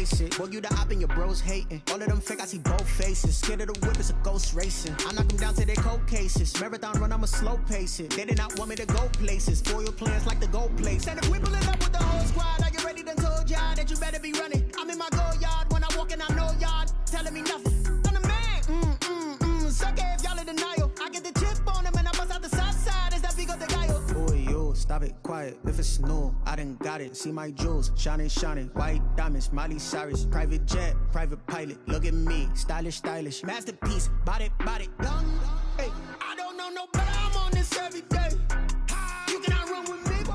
face it. Boy, you the op and your bros hating. All of them fake, I see both faces. Scared of the whip, it's a ghost racing. I knock them down to their cold cases. Marathon run, I'ma slow pace it. They did not want me to go places. Foil plans like the gold place. And if we pulling up with the whole squad, are you ready? Done told y'all that you better be running. I'm in my go yard. When I walk in, I know y'all telling me nothing. I'm the man. Suck it if y'all in denial. I get the chip on them and I bust out the south side. Is that big of the guy? Boy, yo, stop it, quiet. If it's new, I done got it. See my jewels, shining, white diamonds, Miley Cyrus, private jet, private pilot. Look at me, stylish, masterpiece, body, young. Hey, I don't know no better. I'm on this every day. You cannot run with me, boy.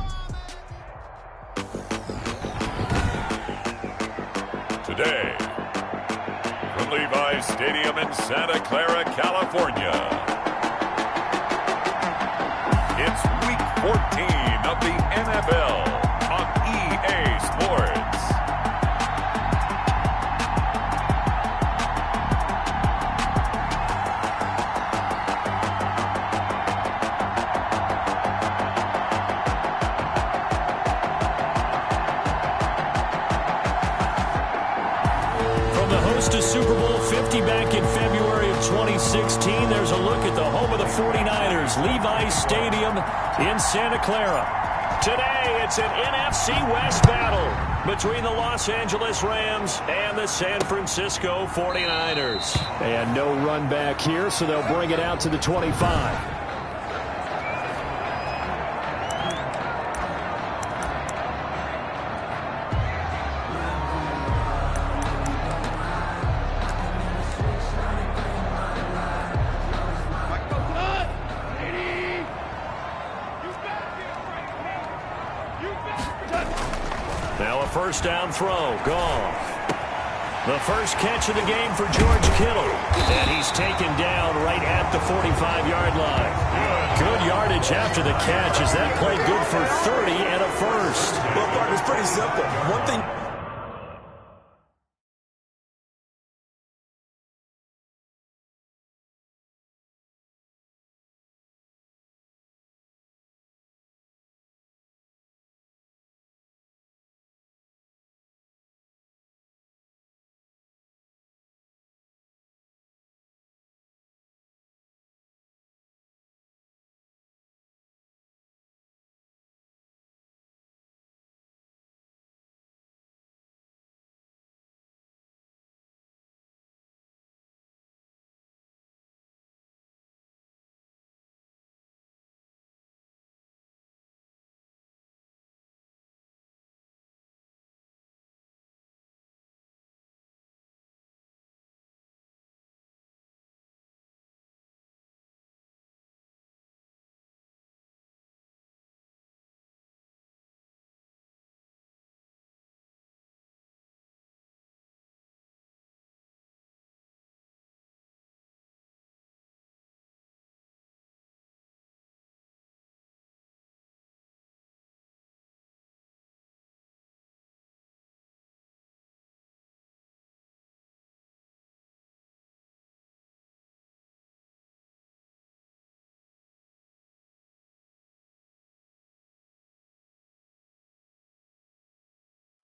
Today, from Levi's Stadium in Santa Clara, California, it's Week 14 of the NFL on EA Sports. From the host of Super Bowl 50 back in February of 2016, there's a look at the home of the 49ers, Levi's Stadium in Santa Clara. Today, it's an NFC West battle between the Los Angeles Rams and the San Francisco 49ers. And no run back here, so they'll bring it out to the 25. Now a first down throw. Goff. The first catch of the game for George Kittle. And he's taken down right at the 45-yard line. Good yardage after the catch. Is that play good for 30 and a first? Well, Bart, it's pretty simple. One thing...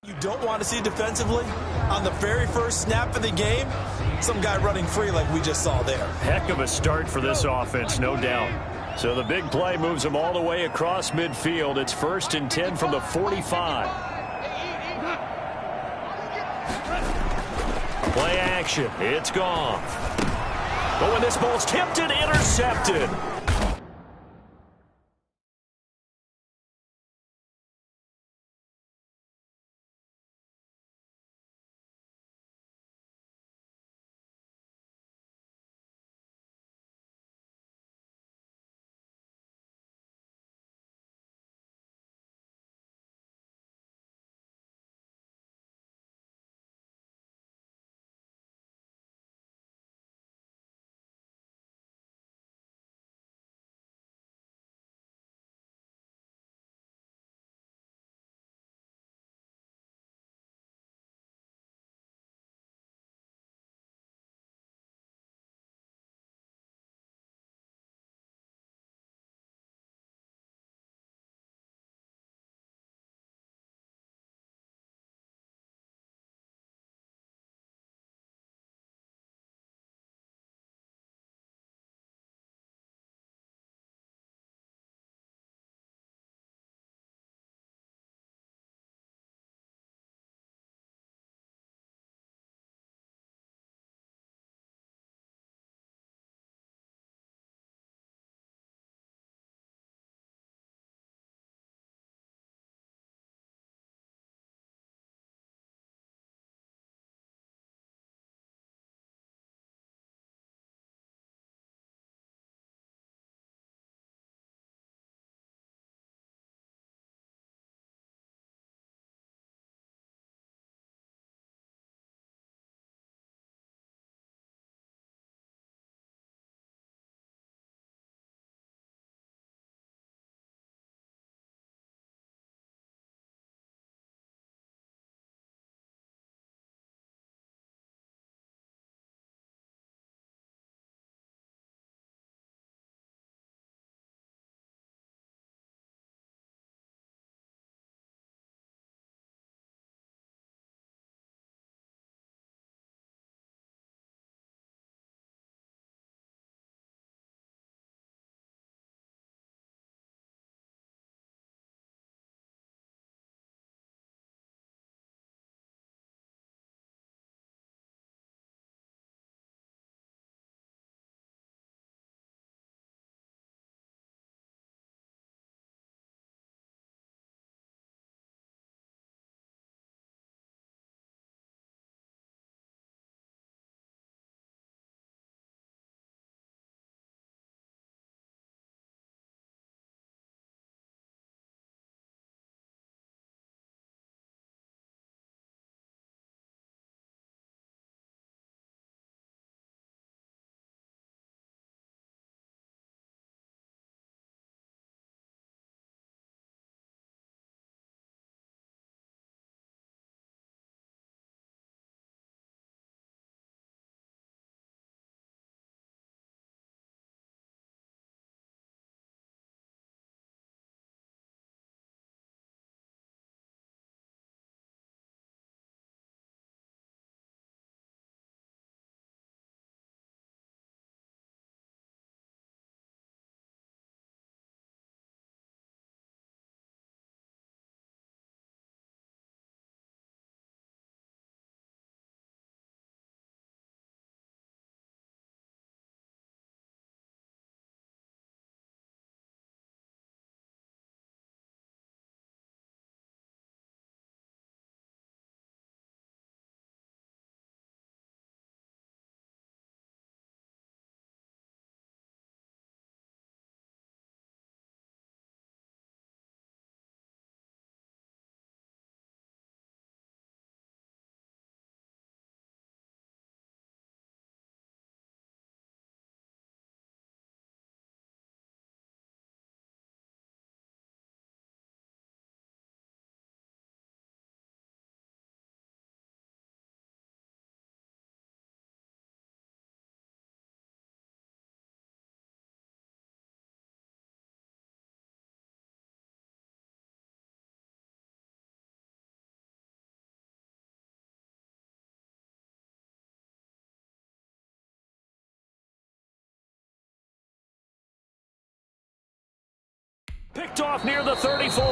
You don't want to see defensively on the very first snap of the game, some guy running free like we just saw there. Heck of a start for this offense, no doubt. So the big play moves them all the way across midfield. It's 1st and 10 from the 45. Play action. It's gone. But when this ball's tipped and intercepted. Picked off near the 34,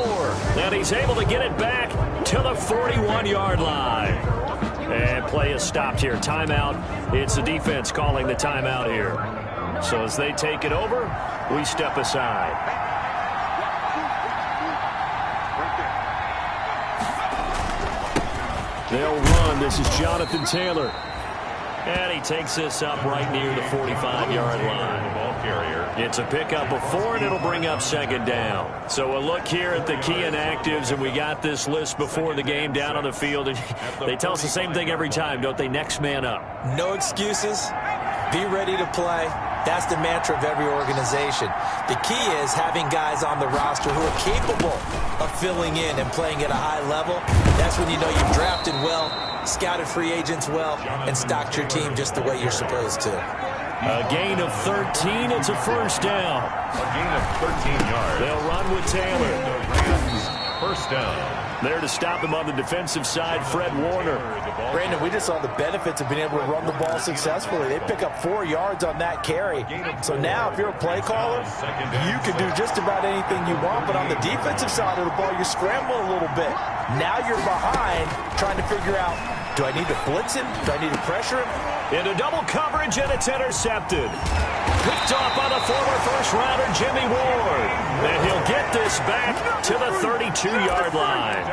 and he's able to get it back to the 41-yard line. And play is stopped here. Timeout. It's the defense calling the timeout here. So as they take it over, we step aside. They'll run. This is Jonathan Taylor. And he takes this up right near the 45-yard line. It's a pickup of 4, and it'll bring up second down. So a look here at the key inactives, and we got this list before the game down on the field. And they tell us the same thing every time, don't they? Next man up. No excuses. Be ready to play. That's the mantra of every organization. The key is having guys on the roster who are capable of filling in and playing at a high level. That's when you know you've drafted well, scouted free agents well, and stocked your team just the way you're supposed to. A gain of 13. It's a first down. A gain of 13 yards. They'll run with Taylor. First down. There to stop him on the defensive side, Fred Warner. Brandon, we just saw the benefits of being able to run the ball successfully. They pick up 4 yards on that carry. So now if you're a play caller, you can do just about anything you want. But on the defensive side of the ball, you're scrambling a little bit. Now you're behind trying to figure out, do I need to blitz him? Do I need to pressure him? Into double coverage, and it's intercepted. Picked off by the former first-rounder, Jimmy Ward. And he'll get this back to the 32-yard line.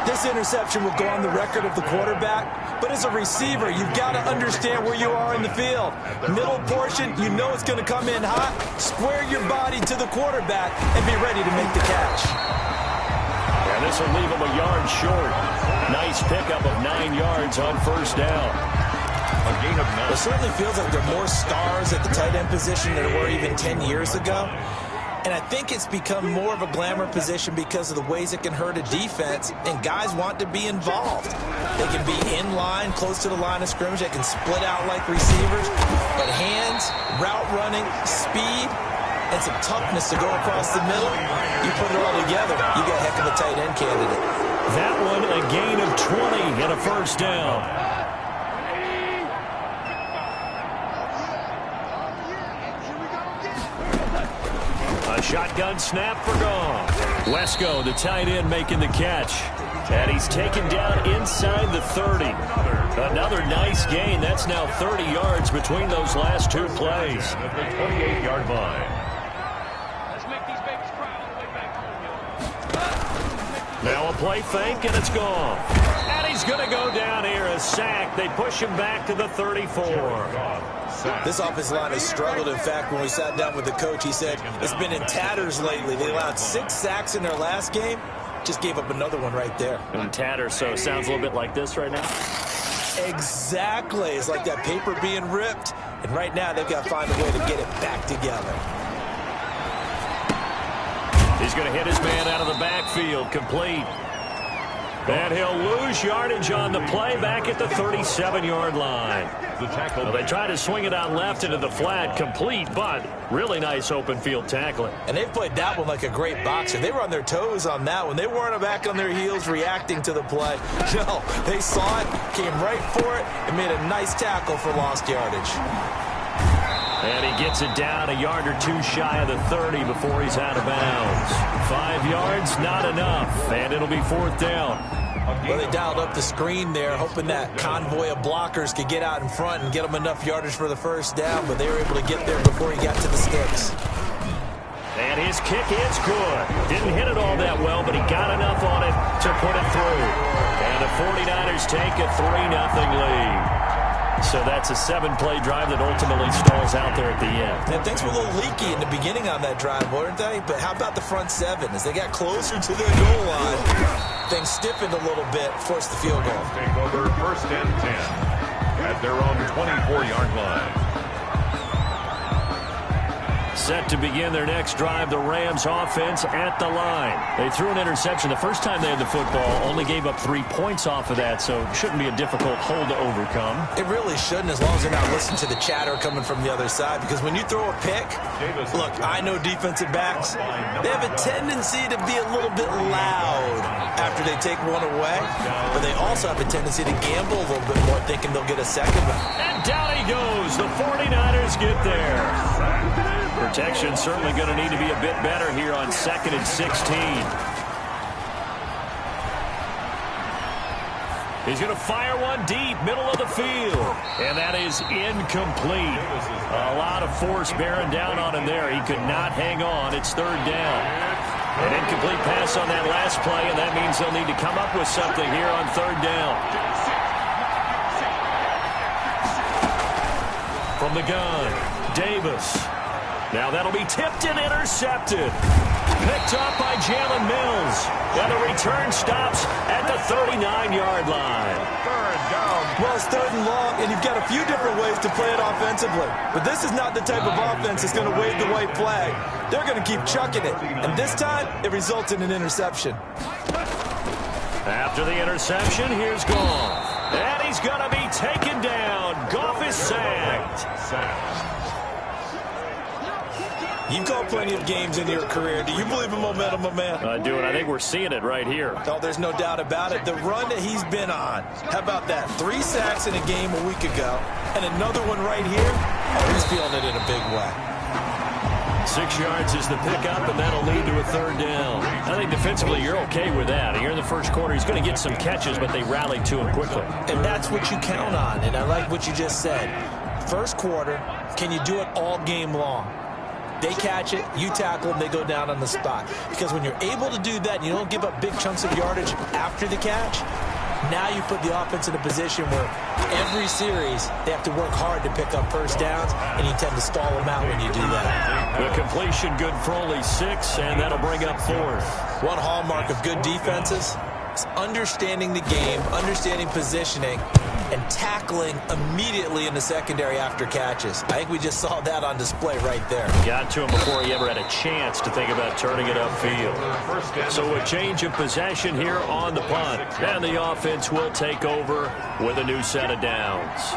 This interception will go on the record of the quarterback, but as a receiver, you've got to understand where you are in the field. Middle portion, you know it's going to come in hot. Square your body to the quarterback and be ready to make the catch. And this will leave him a yard short. Nice pickup of 9 yards on first down. A gain of 9. It certainly feels like there are more stars at the tight end position than there were even 10 years ago. And I think it's become more of a glamour position because of the ways it can hurt a defense, and guys want to be involved. They can be in line, close to the line of scrimmage. They can split out like receivers. But hands, route running, speed, and some toughness to go across the middle, you put it all together, you got a heck of a tight end candidate. That one, a gain of 20 and a first down. A shotgun snap for Gone. Wesco, the tight end, making the catch. And he's taken down inside the 30. Another nice gain. That's now 30 yards between those last 2 plays. At the 28-yard line. Now a play fake, and it's gone. And he's going to go down here, a sack. They push him back to the 34. This offensive line has struggled. In fact, when we sat down with the coach, he said it's been in tatters lately. They allowed 6 sacks in their last game. Just gave up another one right there. In tatters, so it sounds a little bit like this right now. Exactly. It's like that paper being ripped. And right now, they've got to find a way to get it back together. He's going to hit his man out of the backfield, complete. And he'll lose yardage on the play back at the 37-yard line. Well, they try to swing it out left into the flat, complete, but really nice open field tackling. And they played that one like a great boxer. They were on their toes on that one. They weren't back on their heels reacting to the play. No, they saw it, came right for it, and made a nice tackle for lost yardage. And he gets it down a yard or 2 shy of the 30 before he's out of bounds. 5 yards, not enough, and it'll be 4th down. Well, they dialed up the screen there, hoping that convoy of blockers could get out in front and get them enough yardage for the first down, but they were able to get there before he got to the sticks. And his kick is good. Didn't hit it all that well, but he got enough on it to put it through. And the 49ers take a 3-0 lead. So that's a 7-play drive that ultimately stalls out there at the end. And things were a little leaky in the beginning on that drive, weren't they? But how about the front 7? As they got closer to their goal line, things stiffened a little bit, forced the field goal. Take over 1st and 10 at their own 24-yard line. Set to begin their next drive, the Rams offense at the line. They threw an interception the first time they had the football, only gave up 3 points off of that, so it shouldn't be a difficult hole to overcome. It really shouldn't, as long as they're not listening to the chatter coming from the other side, because when you throw a pick, look, I know defensive backs, they have a tendency to be a little bit loud after they take one away, but they also have a tendency to gamble a little bit more, thinking they'll get a second one. And down he goes. The 49ers get there. Protection certainly going to need to be a bit better here on 2nd and 16. He's going to fire one deep, middle of the field. And that is incomplete. A lot of force bearing down on him there. He could not hang on. It's 3rd down. An incomplete pass on that last play, and that means they'll need to come up with something here on 3rd down. From the gun, Davis. Now that'll be tipped and intercepted. Picked up by Jalen Mills. And the return stops at the 39-yard line. 3rd down. Well, it's 3rd and long, and you've got a few different ways to play it offensively. But this is not the type of offense that's going to wave the white flag. They're going to keep chucking it. And this time, it results in an interception. After the interception, here's Goff. And he's going to be taken down. Goff is sacked. You've called plenty of games in your career. Do you believe in momentum, my man? I do, and I think we're seeing it right here. No, there's no doubt about it. The run that he's been on. How about that? 3 sacks in a game a week ago, and another one right here. Oh, he's feeling it in a big way. 6 yards is the pickup, and that'll lead to a 3rd down. I think defensively you're okay with that. Here in the first quarter, he's going to get some catches, but they rallied to him quickly. And that's what you count on, and I like what you just said. First quarter, can you do it all game long? They catch it, you tackle them, they go down on the spot. Because when you're able to do that and you don't give up big chunks of yardage after the catch, now you put the offense in a position where every series they have to work hard to pick up first downs, and you tend to stall them out when you do that. The completion good for only 6, and that'll bring up 4th. One hallmark of good defenses is understanding the game, understanding positioning, and tackling immediately in the secondary after catches. I think we just saw that on display right there. Got to him before he ever had a chance to think about turning it upfield. So a change of possession here on the punt. And the offense will take over with a new set of downs.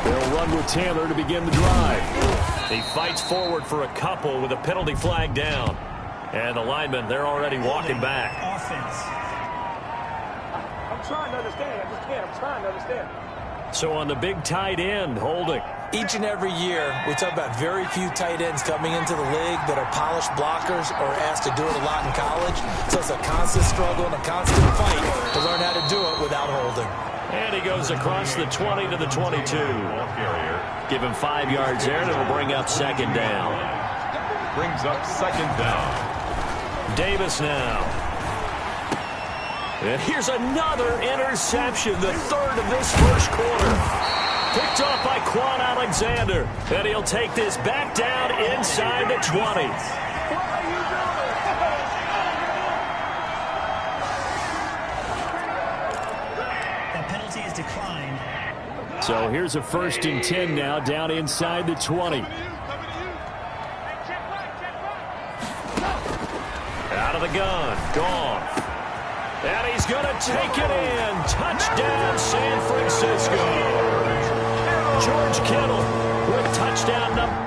They'll run with Taylor to begin the drive. He fights forward for a couple with a penalty flag down. And the linemen, they're already walking back. Offense. I'm trying to understand. I just can't. I'm trying to understand. So on the big tight end, holding. Each and every year, we talk about very few tight ends coming into the league that are polished blockers or asked to do it a lot in college. So it's a constant struggle and a constant fight to learn how to do it without holding. And he goes across the 20 to the 22. Give him 5 yards there, and it'll bring up 2nd down. Brings up 2nd down. Davis now. And here's another interception, the 3rd of this first quarter. Picked off by Quan Alexander. And he'll take this back down inside the 20. Declined. So here's a 1st and 10 now, down inside the 20. Out of the gun, Goff. And he's going to take it in. Touchdown, San Francisco. George Kittle with touchdown number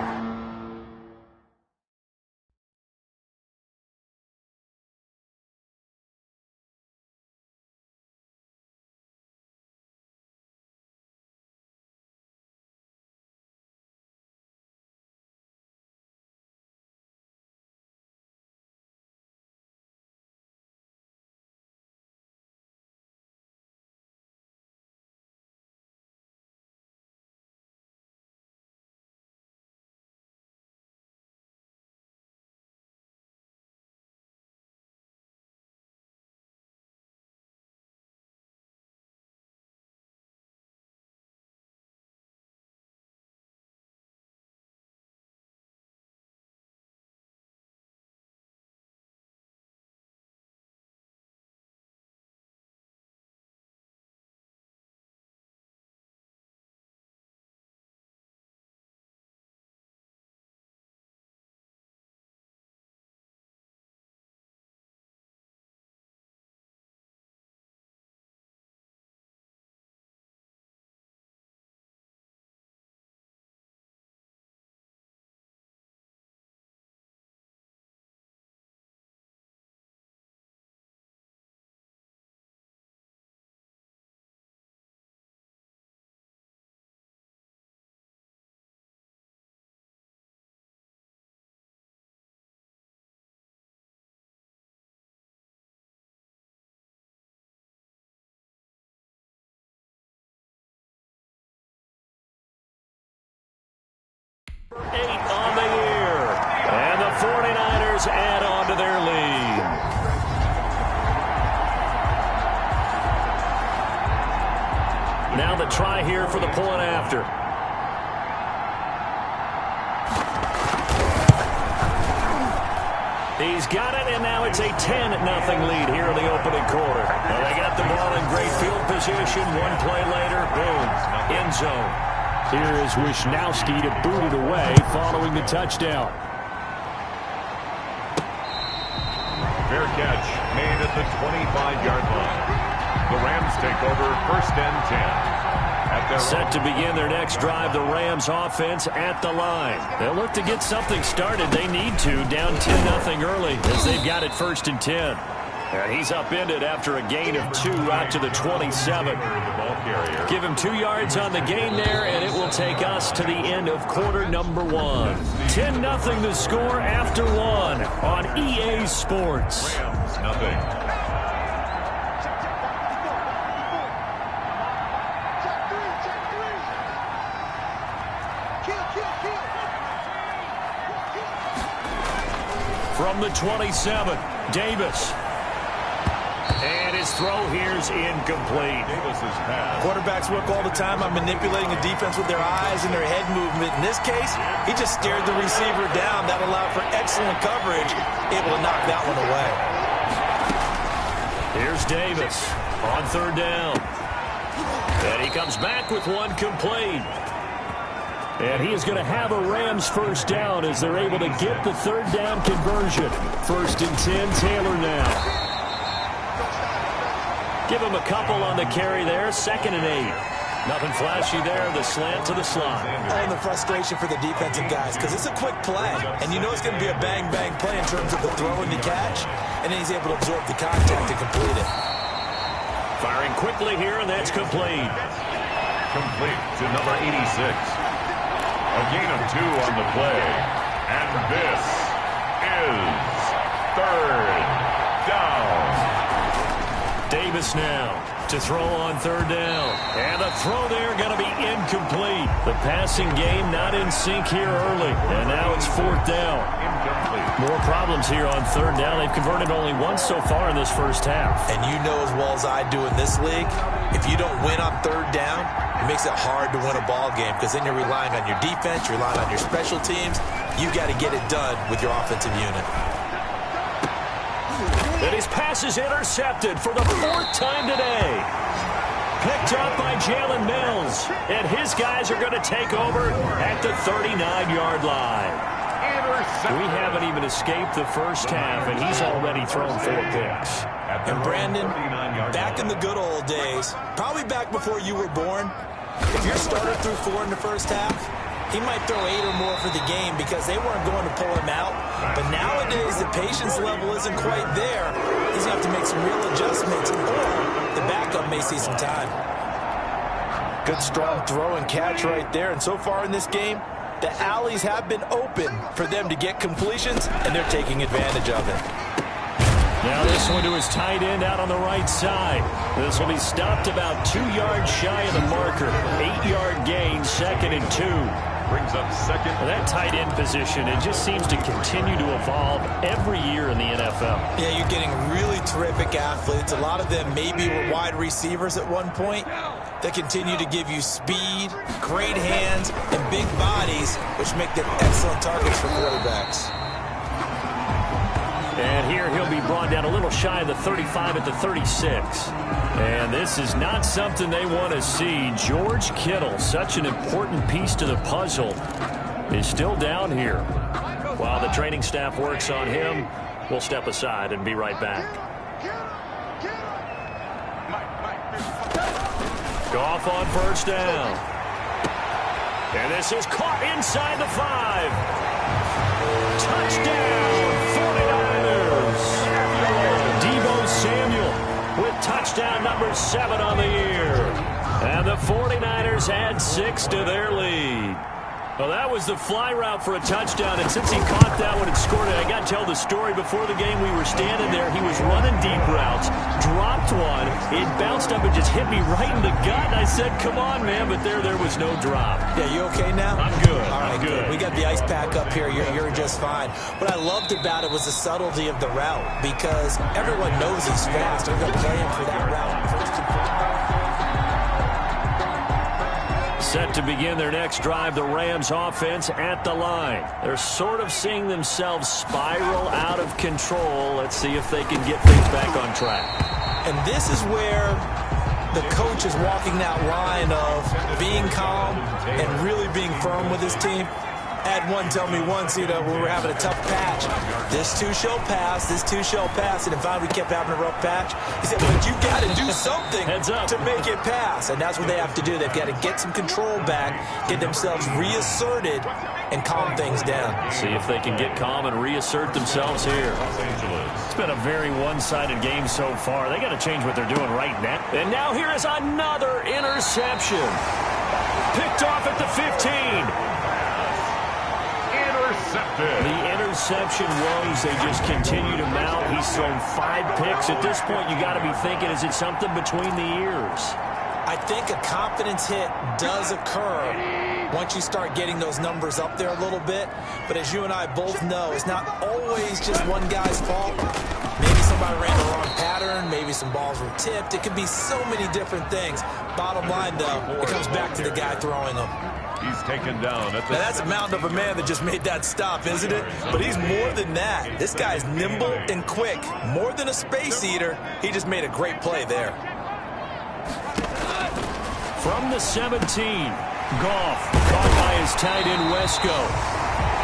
a try here for the point after. He's got it, and now it's a 10-0 lead here in the opening quarter. Well, they got the ball in great field position. One play later, boom, end zone. Here is Wisnowski to boot it away following the touchdown. Fair catch made at the 25-yard line. The Rams take over 1st and 10. Set to begin their next drive, the Rams offense at the line. They'll look to get something started. They need to, down 10-0 early as they've got it 1st and 10. And he's upended after a gain of 2 out to the 27. Give him 2 yards on the gain there, and it will take us to the end of quarter number 1. 10-0 the score after 1 on EA Sports. Rams, nothing. From the 27, Davis. And his throw here's incomplete. Davis's pass. Quarterbacks work all the time on manipulating the defense with their eyes and their head movement. In this case, he just stared the receiver down. That allowed for excellent coverage, able to knock that one away. Here's Davis on 3rd down. And he comes back with one complete. And he is going to have a Rams 1st down as they're able to get the 3rd down conversion. 1st and 10, Taylor now. Give him a couple on the carry there. 2nd and 8. Nothing flashy there. The slant to the slot. And the frustration for the defensive guys because it's a quick play. And you know it's going to be a bang-bang play in terms of the throw and the catch. And then he's able to absorb the contact to complete it. Firing quickly here, and that's complete. Complete to number 86. A gain of 2 on the play. And this is 3rd down. Davis now to throw on 3rd down. And the throw there going to be incomplete. The passing game not in sync here early. And now it's 4th down. Incomplete. More problems here on 3rd down. They've converted only once so far in this 1st half. And you know as well as I do in this league, if you don't win on 3rd down, it makes it hard to win a ball game because then you're relying on your defense, you're relying on your special teams. You got to get it done with your offensive unit. And his pass is intercepted for the 4th time today. Picked up by Jalen Mills. And his guys are going to take over at the 39-yard line. We haven't even escaped the 1st half, and he's already thrown 4 picks. And Brandon, back in the good old days, probably back before you were born, if your starter threw 4 in the 1st half, he might throw 8 or more for the game because they weren't going to pull him out. But nowadays, the patience level isn't quite there. He's going to have to make some real adjustments, or the backup may see some time. Good, strong throw and catch right there. And so far in this game, the alleys have been open for them to get completions, and they're taking advantage of it. Now this one to his tight end out on the right side. This will be stopped about 2 yards shy of the marker. 8-yard gain, 2nd and 2. Brings up 2nd. That tight end position, it just seems to continue to evolve every year in the NFL. Yeah, you're getting really terrific athletes. A lot of them maybe were wide receivers at one point that continue to give you speed, great hands, and big bodies, which make them excellent targets for quarterbacks. And here he'll be brought down a little shy of the 35 at the 36. And this is not something they want to see. George Kittle, such an important piece to the puzzle, is still down here. While the training staff works on him, we'll step aside and be right back. Goff on 1st down. And this is caught inside the 5. Touchdown, 49ers. Deebo Samuel with touchdown number 7 on the year. And the 49ers add 6 to their lead. Well, that was the fly route for a touchdown, and since he caught that one and scored it, I got to tell the story. Before the game, we were standing there. He was running deep routes, dropped one. It bounced up and just hit me right in the gut, and I said, come on, man, but there was no drop. Yeah, you okay now? I'm good. All right, I'm good. We got the ice pack up here. You're just fine. What I loved about it was the subtlety of the route, because everyone knows he's fast. They're going to play him for that route first and foremost. Set to begin their next drive, the Rams offense at the line. They're sort of seeing themselves spiral out of control. Let's see if they can get things back on track. And this is where the coach is walking that line of being calm and really being firm with his team. Had one tell me once, when we were having a tough patch, this too shall pass, this too shall pass. And if we kept having a rough patch, he said, but you got to do something to make it pass. And that's what they have to do. They've got to get some control back, get themselves reasserted, and calm things down. See if they can get calm and reassert themselves here. It's been a very one-sided game so far. They got to change what they're doing right now. And now here is another interception. Picked off at the 15. The interception woes, they just continue to mount. He's thrown 5 picks. At this point, you got to be thinking, is it something between the ears? I think a confidence hit does occur once you start getting those numbers up there a little bit. But as you and I both know, it's not always just one guy's fault. Maybe somebody ran the wrong pattern. Maybe some balls were tipped. It could be so many different things. Bottom line, though, it comes back to the guy throwing them. He's taken down. Now that's a mountain of a man that just made that stop, isn't it? But he's more than that. This guy's nimble and quick. More than a space eater. He just made a great play there. From the 17, Goff caught by his tight end Wesco.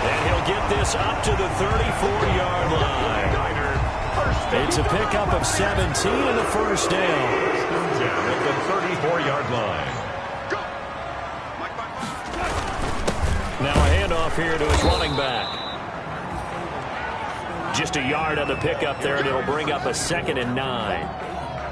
And he'll get this up to the 34-yard line. It's a pickup of 17 and a first down. At the 34-yard line. Now a handoff here to his running back. Just a yard on the pickup there, and it'll bring up a 2nd and 9.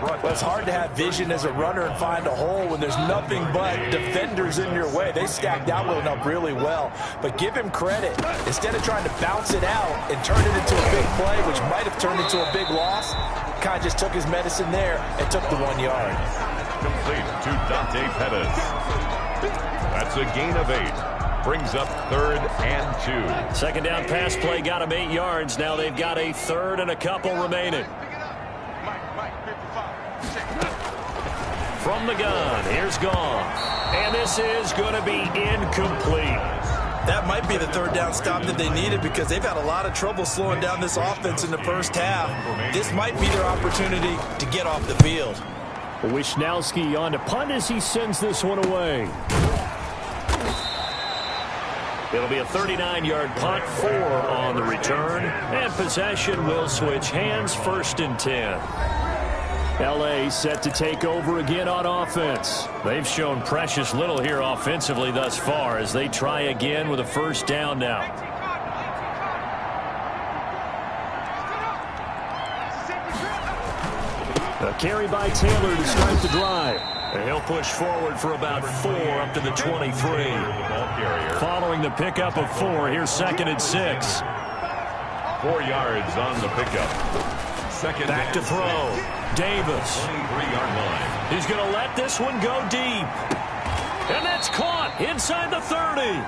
Well, it's hard to have vision as a runner and find a hole when there's nothing but defenders in your way. They stacked that one up really well. But give him credit. Instead of trying to bounce it out and turn it into a big play, which might have turned into a big loss, kind of just took his medicine there and took the 1 yard. Complete to Dante Pettis. That's a gain of 8. Brings up 3rd and 2. Second down pass play got him 8 yards. Now they've got a 3rd and a couple remaining. From the gun, here's Goff. And this is going to be incomplete. That might be the 3rd down stop that they needed because they've had a lot of trouble slowing down this offense in the first half. This might be their opportunity to get off the field. Wishnowski on to punt as he sends this one away. It'll be a 39-yard punt, 4 on the return, and possession will switch hands, 1st and 10. L.A. set to take over again on offense. They've shown precious little here offensively thus far as they try again with a first down now. A carry by Taylor to start the drive. And he'll push forward for about 4 up to the 23. Following the pickup of 4, here's 2nd and 6. 4 yards on the pickup. Back to throw. Davis. 23-yard line. He's going to let this one go deep. And that's caught inside the 30.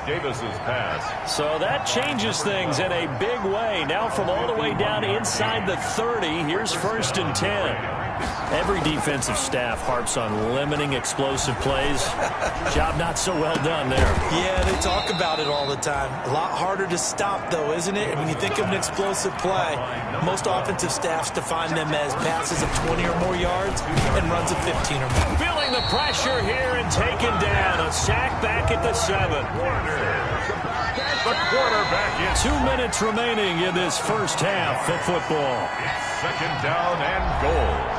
Davis's pass. So that changes things in a big way. Now from all the way down inside the 30, here's 1st and 10. Every defensive staff harps on limiting explosive plays. Job not so well done there. Yeah, they talk about it all the time. A lot harder to stop, though, isn't it? And when you think of an explosive play, most offensive staffs define them as passes of 20 or more yards and runs of 15 or more. Feeling the pressure here and taken down. A sack back at the 7. The quarterback is 2 minutes remaining in this first half of football. 2nd down and goal.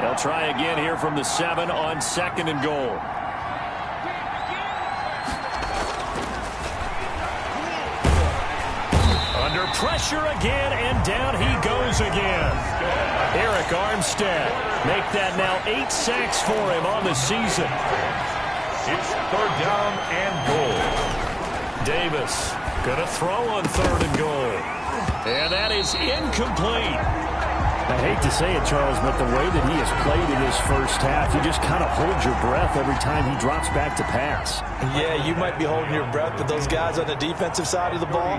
They'll try again here from the 7 on 2nd and goal. Under pressure again, and down he goes again. Eric Armstead make that now 8 sacks for him on the season. It's 3rd down and goal. Davis gonna throw on 3rd and goal. And that is incomplete. I hate to say it, Charles, but the way that he has played in his first half, you just kind of hold your breath every time he drops back to pass. Yeah, you might be holding your breath, but those guys on the defensive side of the ball,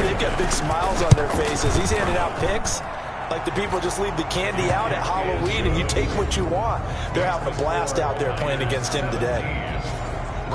they've got big smiles on their faces. He's handed out picks, Like the people just leave the candy out at Halloween and you take what you want. They're having a blast out there playing against him today.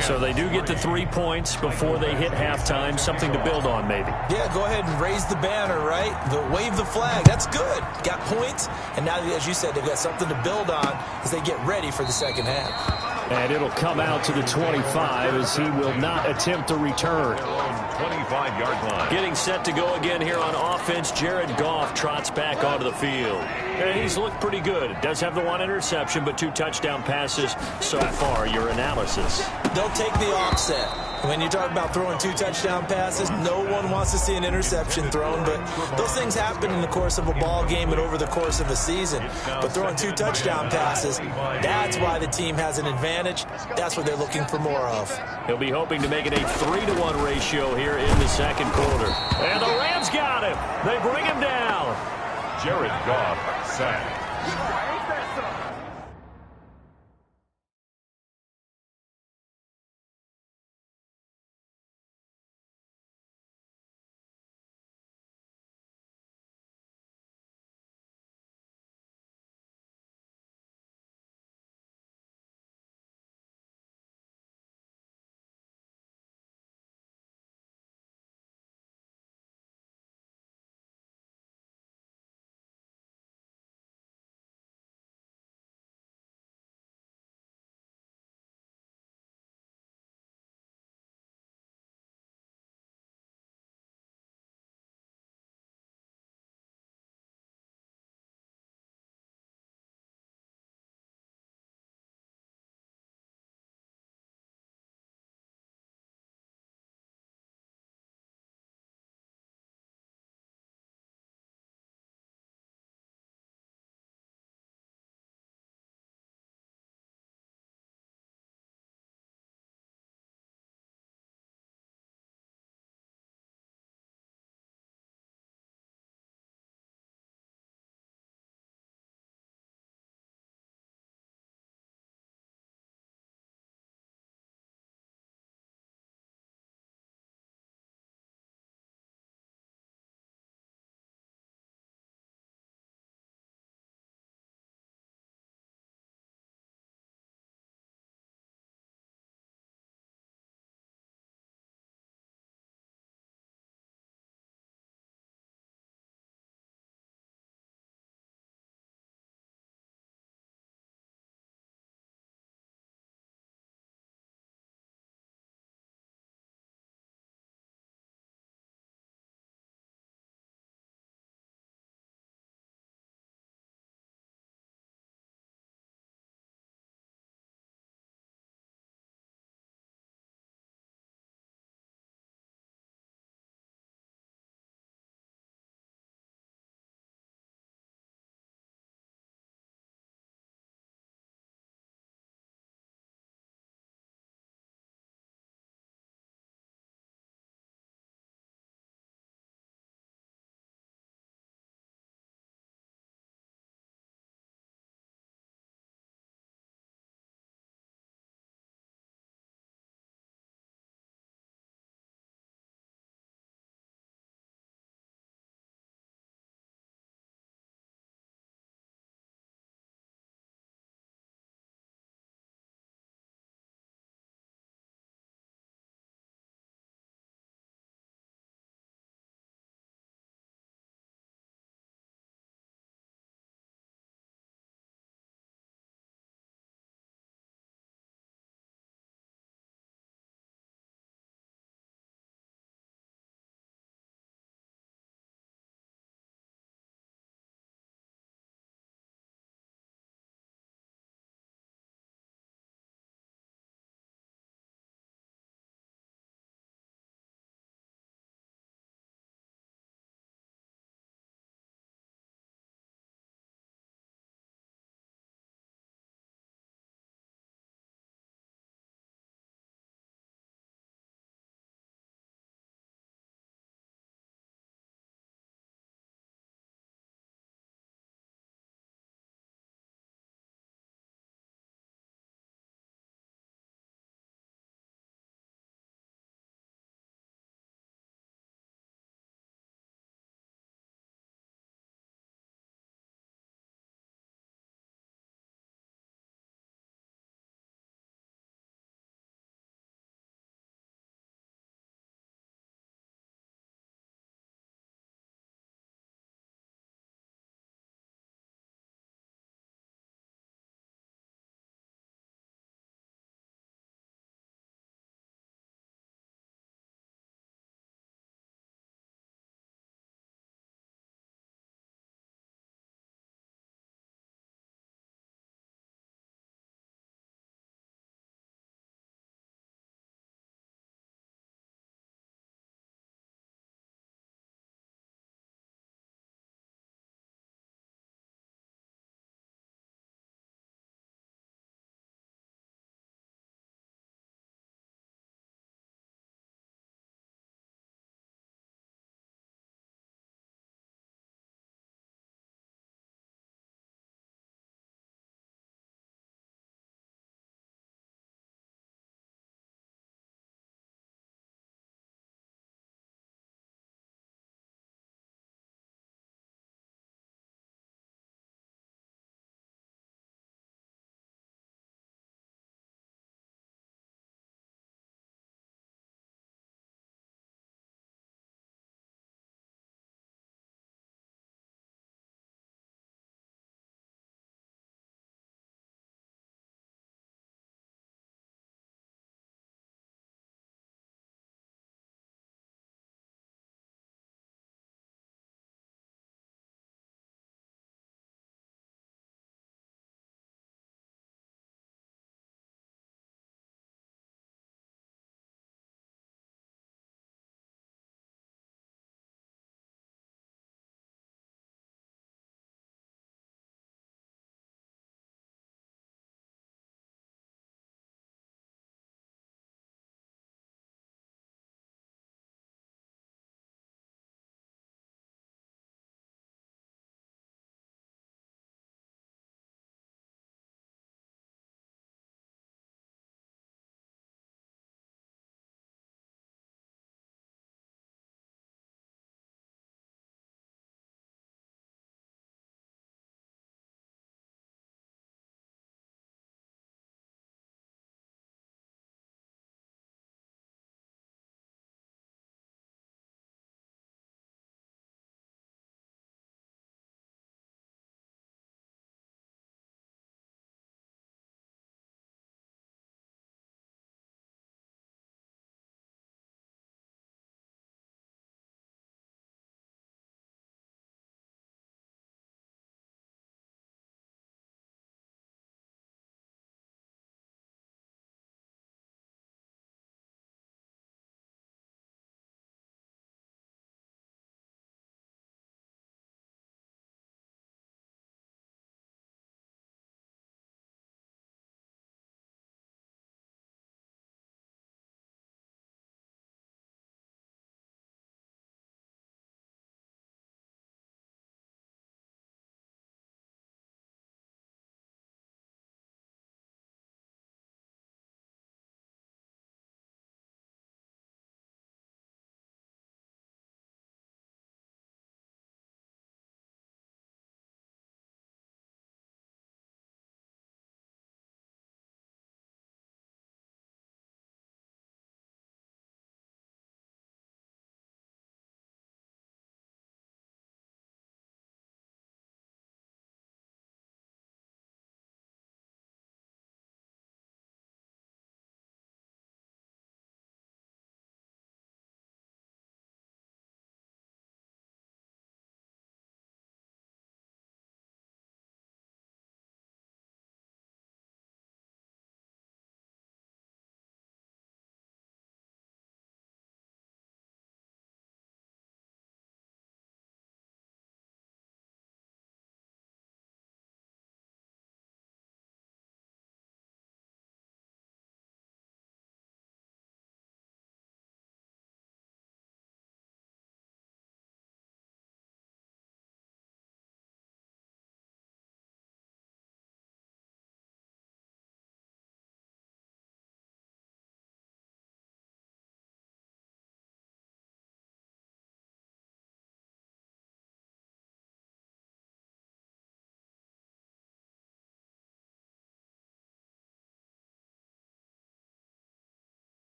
So they do get the 3 points before they hit halftime. Something to build on, maybe. Yeah, go ahead and raise the banner, right? Wave the flag. That's good. Got points, and now, as you said, they've got something to build on as they get ready for the second half. And it'll come out to the 25 as he will not attempt to return. 25-yard line. Getting set to go again here on offense. Jared Goff trots back onto the field. And he's looked pretty good. Does have the 1 interception, but 2 touchdown passes so far. Your analysis. They'll take the offset. When you talk about throwing 2 touchdown passes, no one wants to see an interception thrown, but those things happen in the course of a ball game and over the course of a season. But throwing 2 touchdown passes, that's why the team has an advantage. That's what they're looking for more of. He'll be hoping to make it a 3-to-1 ratio here in the second quarter. And the Rams got him. They bring him down. Jared Goff sacked.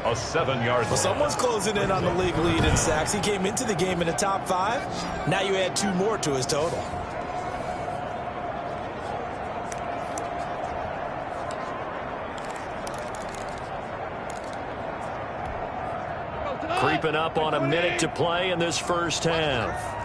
A 7-yard Well, someone's closing in on the league lead in sacks. He came into the game in the top 5. Now you add 2 more to his total. Creeping up on a minute to play in this first half.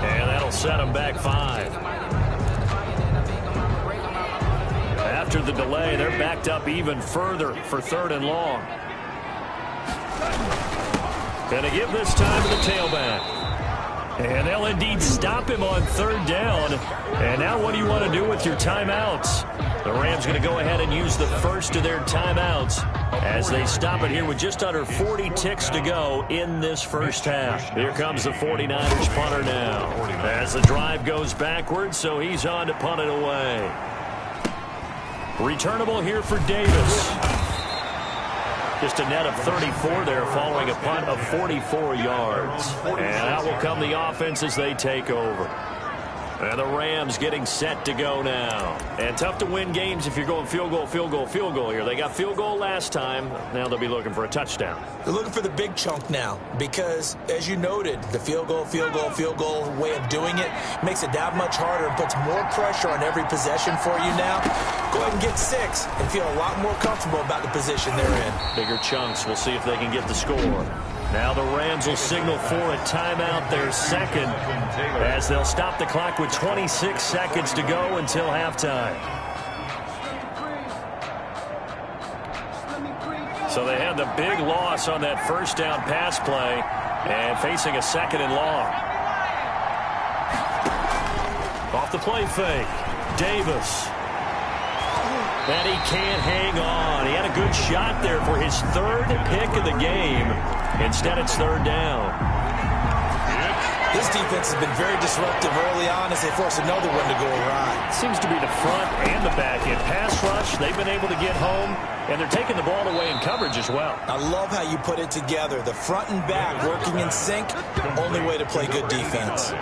And that'll set them back 5. After the delay, they're backed up even further for 3rd and long. Gonna give this time to the tailback. And they'll indeed stop him on 3rd down. And now what do you want to do with your timeouts? The Rams going to go ahead and use the first of their timeouts as they stop it here with just under 40 ticks to go in this first half. Here comes the 49ers punter now as the drive goes backwards, so he's on to punt it away. Returnable here for Davis. Just a net of 34 there following a punt of 44 yards. And out will come the offense as they take over. And the Rams getting set to go now. And tough to win games if you're going field goal, field goal, field goal here. They got field goal last time. Now they'll be looking for a touchdown. They're looking for the big chunk now because, as you noted, the field goal way of doing it makes it that much harder and puts more pressure on every possession for you now. Go ahead and get 6 and feel a lot more comfortable about the position they're in. Bigger chunks. We'll see if they can get the score. Now the Rams will signal for a timeout, their second, as they'll stop the clock with 26 seconds to go until halftime. So they had the big loss on that first down pass play and facing a 2nd and long. Off the play fake, Davis. And he can't hang on. He had a good shot there for his 3rd pick of the game. Instead, it's 3rd down. This defense has been very disruptive early on as they force another one to go awry. Seems to be the front and the back end. Pass rush, they've been able to get home, and they're taking the ball away in coverage as well. I love how you put it together. The front and back working in sync, only way to play good defense.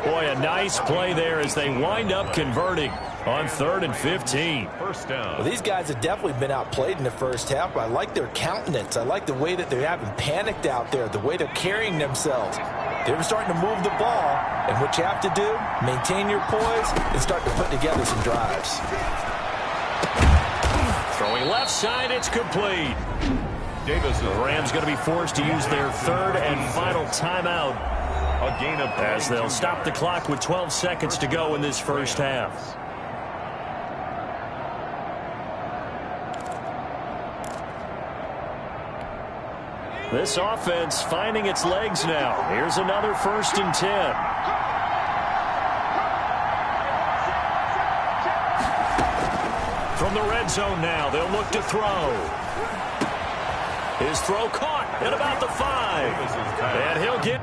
Boy, a nice play there as they wind up converting on 3rd and 15. First down. Well, these guys have definitely been outplayed in the first half, but I like their countenance. I like the way that they haven't panicked out there, the way they're carrying themselves. They're starting to move the ball, and what you have to do, maintain your poise and start to put together some drives. Throwing left side, it's complete. Davis. The Rams going to be forced to use their 3rd and final timeout A gain of as they'll stop the clock with 12 seconds to go in this first half. This offense finding its legs now. Here's another 1st and 10. From the red zone now, they'll look to throw. His throw caught at about the 5. And he'll get...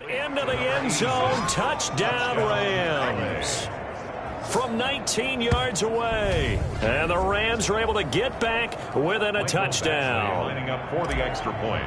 Into the end zone, touchdown Rams. From 19 yards away. And the Rams are able to get back within a touchdown. Lining up for the extra point.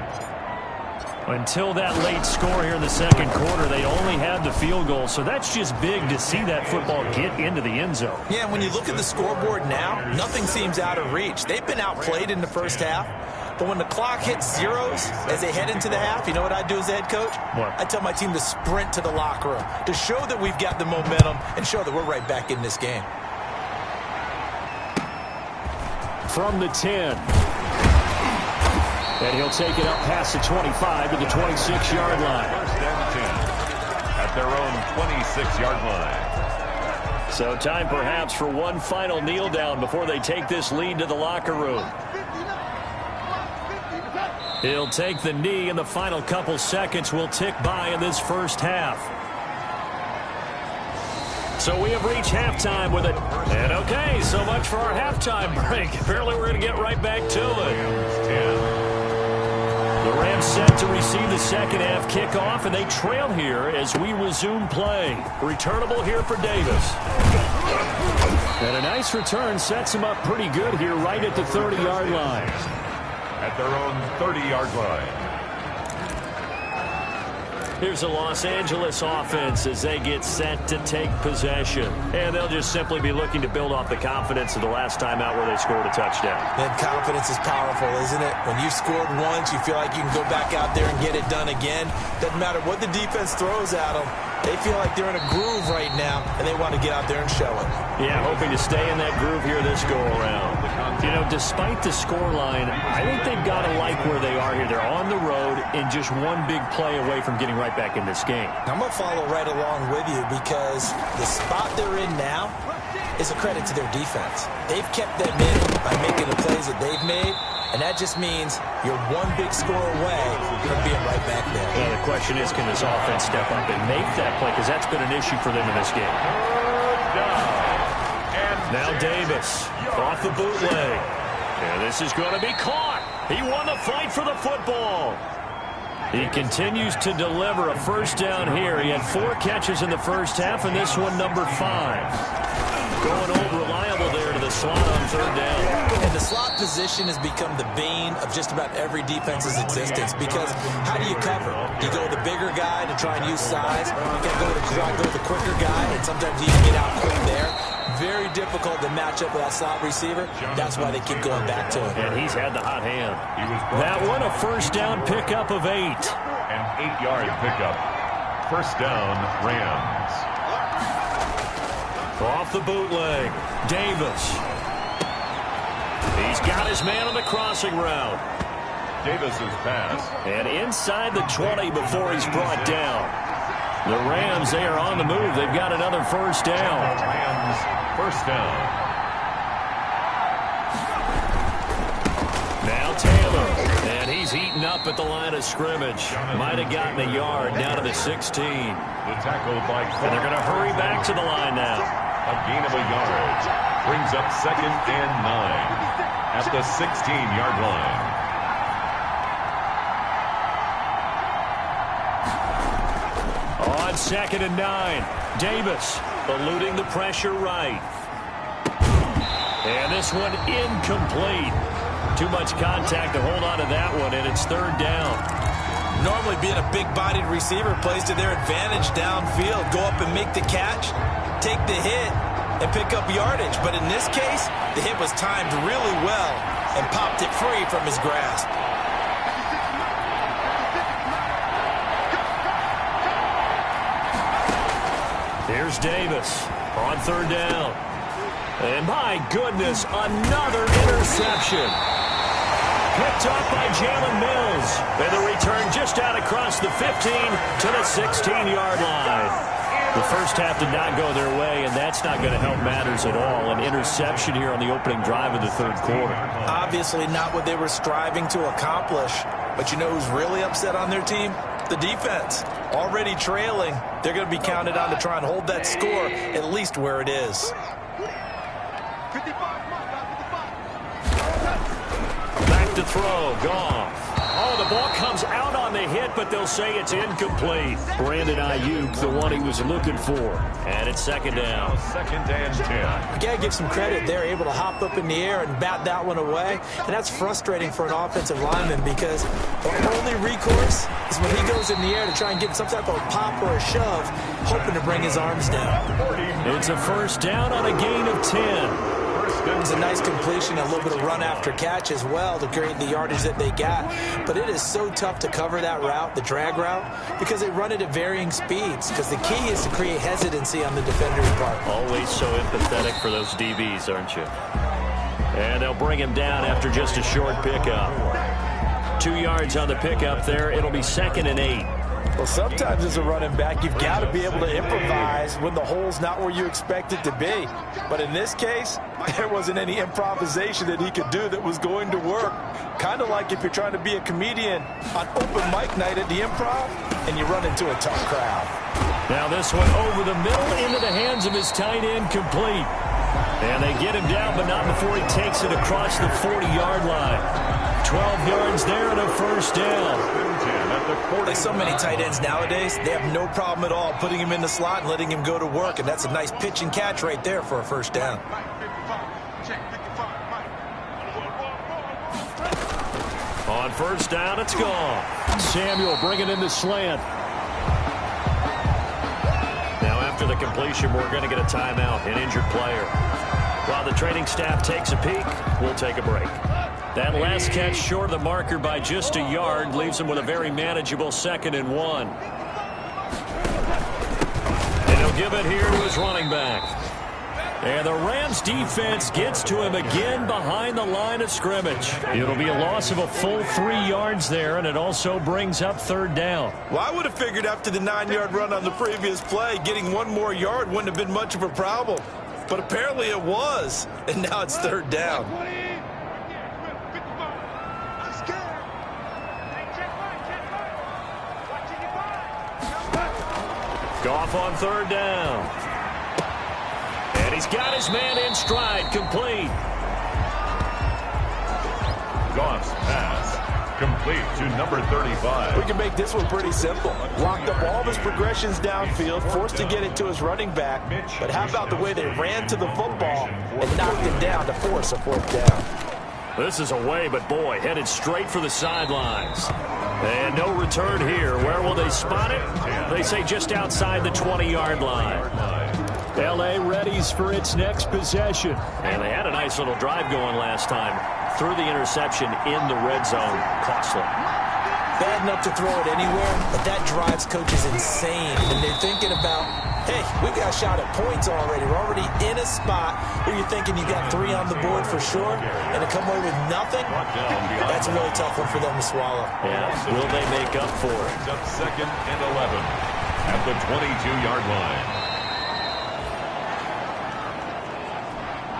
Until that late score here in the second quarter, they only had the field goal. So that's just big to see that football get into the end zone. Yeah, when you look at the scoreboard now, nothing seems out of reach. They've been outplayed in the first half. But when the clock hits zeros as they head into the half, you know what I do as the head coach? What? I tell my team to sprint to the locker room to show that we've got the momentum and show that we're right back in this game. From the 10. And he'll take it up past the 25 to the 26-yard line. First and 10 at their own 26-yard line. So time perhaps for one final kneel down before they take this lead to the locker room. He'll take the knee, and the final couple seconds will tick by in this first half. So we have reached halftime with it. And okay, so much for our halftime break. Apparently we're going to get right back to it. The Rams set to receive the second half kickoff, and they trail here as we resume play. Returnable here for Davis. And a nice return sets him up pretty good here right at the 30-yard line. At their own 30-yard line. Here's the Los Angeles offense as they get set to take possession. And they'll just simply be looking to build off the confidence of the last time out where they scored a touchdown. Man, confidence is powerful, isn't it? When you've scored once, you feel like you can go back out there and get it done again. Doesn't matter what the defense throws at them. They feel like they're in a groove right now, and they want to get out there and show it. Yeah, hoping to stay in that groove here this go-around. You know, despite the scoreline, I think they've got to like where they are here. They're on the road and just one big play away from getting right back in this game. I'm going to follow right along with you because the spot they're in now is a credit to their defense. They've kept them in by making the plays that they've made, and that just means you're one big score away from being right back there. Well, the question is, can this offense step up and make that play? Because that's been an issue for them in this game. Now Davis off the bootleg. And this is going to be caught. He won the fight for the football. He continues to deliver a first down here. He had 4 catches in the first half, and this one number 5. Going over reliable there to the slot on third down. And the slot position has become the bane of just about every defense's existence because how do you cover? You go with the bigger guy to try and use size. You got to go with the quicker guy, and sometimes you even get out quick there. Very difficult to match up with that slot receiver. That's why they keep going back to him. And he's had the hot hand. That one a first down pickup of 8. An 8-yard pickup. First down, Rams. Off the bootleg, Davis. He's got his man on the crossing route. Davis's pass. And inside the 20 before he's brought down. The Rams, they are on the move. They've got another first down. Rams, first down. Now Taylor. And he's heating up at the line of scrimmage. Might have gotten a yard down to the 16. The tackle by Clark. And they're going to hurry back to the line now. A gain of a yard. Brings up 2nd and 9 at the 16-yard line. On 2nd and 9, Davis eluding the pressure right. And this one incomplete. Too much contact to hold on to that one, and it's third down. Normally being a big-bodied receiver plays to their advantage downfield. Go up and make the catch, take the hit, and pick up yardage. But in this case, the hit was timed really well and popped it free from his grasp. Here's Davis on third down. And my goodness, another interception. Picked up by Jalen Mills. And the return just out across the 15 to the 16-yard line. The first half did not go their way, and that's not going to help matters at all. An interception here on the opening drive of the third quarter. Obviously not what they were striving to accomplish. But you know who's really upset on their team? The defense. Already trailing. They're going to be counted on to try and hold that score at least where it is. Back to throw. Goff. Oh, the ball comes out on the hit, but they'll say it's incomplete. Brandon Ayuk, the one he was looking for. And it's second down. Second and 10. You got to give some credit. They're able to hop up in the air and bat that one away. And that's frustrating for an offensive lineman because the only recourse is when he goes in the air to try and get some type of pop or a shove, hoping to bring his arms down. It's a first down on a gain of 10. It's a nice completion, a little bit of run after catch as well to create the yardage that they got. But it is so tough to cover that route, the drag route, because they run it at varying speeds. Because the key is to create hesitancy on the defender's part. Always so empathetic for those DBs, aren't you? And they'll bring him down after just a short pickup. 2 yards on the pickup there. It'll be second and 8. Well, sometimes as a running back, you've got to be able to improvise when the hole's not where you expect it to be. But in this case, there wasn't any improvisation that he could do that was going to work. Kind of like if you're trying to be a comedian on open mic night at the Improv and you run into a tough crowd. Now this one over the middle into the hands of his tight end, complete. And they get him down, but not before he takes it across the 40-yard line. 12 yards there and a first down. Like so many tight ends nowadays, they have no problem at all putting him in the slot and letting him go to work. And that's a nice pitch and catch right there for a first down. On first down, it's gone. Samuel bringing in the slant. Now after the completion, we're going to get a timeout, an injured player. While the training staff takes a peek, we'll take a break. That last catch short of the marker by just a yard leaves him with a very manageable 2nd and 1. And he'll give it here to his running back. And the Rams defense gets to him again behind the line of scrimmage. It'll be a loss of a full 3 yards there, and it also brings up third down. Well, I would have figured after the 9-yard run on the previous play, getting 1 more yard wouldn't have been much of a problem. But apparently it was, and now it's third down. Goff on third down. And he's got his man in stride, complete. Goff's pass complete to number 35. We can make this one pretty simple. Locked up all of his progressions downfield, forced to get it to his running back. But how about the way they ran to the football and knocked him down to force a fourth down? This is away, but boy, headed straight for the sidelines. And no return here. Where will they spot it? They say just outside the 20-yard line. L.A. readies for its next possession. And they had a nice little drive going last time. Threw the interception in the red zone. Costly. Bad enough to throw it anywhere, but that drives coaches insane. And they're thinking about, hey, we got a shot at points already. We're already in a spot where you're thinking you got 3 on the board for sure, and to come away with nothing, that's a really tough one for them to swallow. Yeah, will they make up for it? Up second and 11 at the 22-yard line.